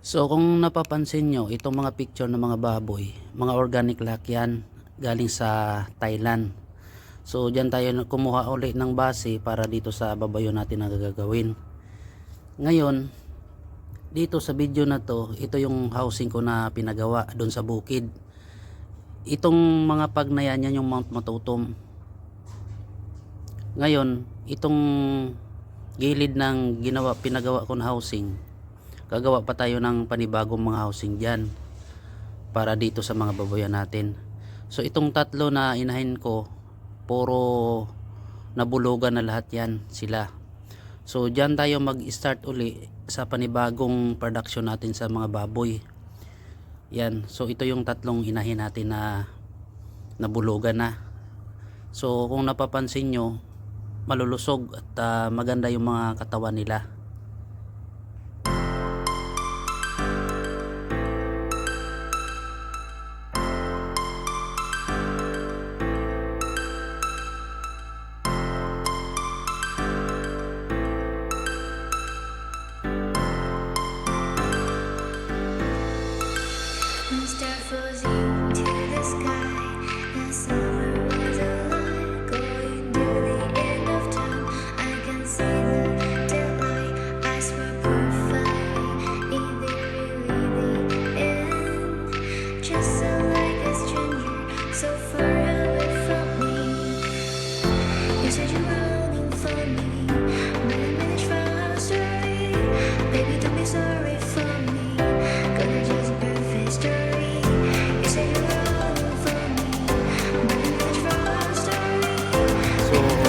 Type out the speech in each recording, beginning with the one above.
So kung napapansin nyo, itong mga picture ng mga baboy, mga organic lahat yan, galing sa Thailand. So dyan tayo kumuha ulit ng base para dito sa babayo natin na gagawin. Ngayon, dito sa video na to, ito yung housing ko na pinagawa doon sa bukid. Itong mga pag na yan, yan yung Mount Matutom. Ngayon, itong gilid ng pinagawa ko na housing, gagawa pa tayo ng panibagong mga housing dyan para dito sa mga baboyan natin. So itong tatlo na inahin ko, puro nabulugan na lahat yan sila. So dyan tayo mag start uli sa panibagong production natin sa mga baboy yan. So ito yung tatlong inahin natin na nabulugan na. So kung napapansin nyo, malulusog at maganda yung mga katawan nila.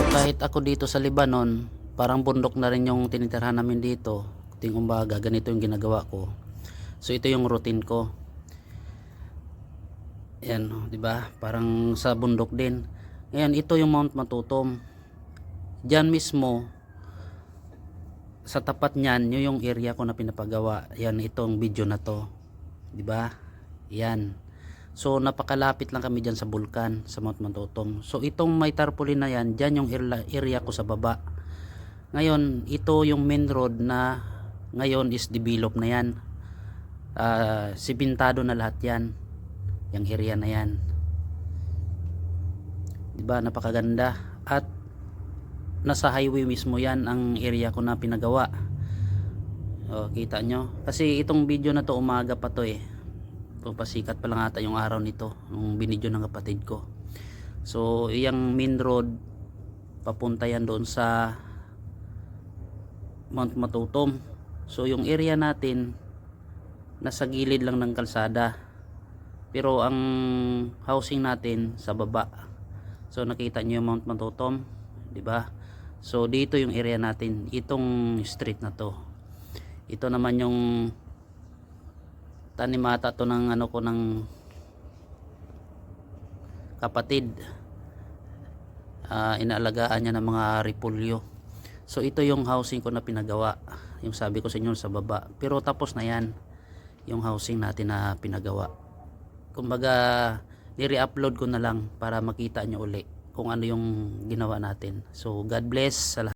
Kahit ako dito sa Lebanon, parang bundok na rin yung tinitirhan namin dito. Kumbaga, ganito yung ginagawa ko. So ito yung routine ko. Yan, 'di ba? Parang sa bundok din. Ngayon, ito yung Mount Matutom. Diyan mismo sa tapat niyan, yung area ko na pinapagawa. Yan, itong video na to. 'Di ba? Yan. So napakalapit lang kami dyan sa bulkan, sa Mount Matutom. So itong may tarpaulin na yan, dyan yung area ko sa baba. Ngayon, ito yung main road na ngayon is develop na yan. Sibintado na lahat yan. Yung area na yan. Diba, napakaganda. At nasa highway mismo yan ang area ko na pinagawa. O, kita nyo. Kasi itong video na to, umaga pa to eh. So, pasikat pa lang ata yung araw nito nung binidyo ng kapatid ko. So yung main road papunta yan doon sa Mount Matutom. So yung area natin nasa gilid lang ng kalsada, pero ang housing natin sa baba. So nakita nyo yung Mount Matutom, di ba? So dito yung area natin, itong street na to. Ito naman yung tanimata to ng ano ko ng kapatid. Inaalagaan niya ng mga repolyo. So ito yung housing ko na pinagawa, yung sabi ko sa inyo sa baba, pero tapos na yan yung housing natin na pinagawa. Kumbaga ni-re-upload ko na lang para makita nyo uli kung ano yung ginawa natin. So God bless sa lahat.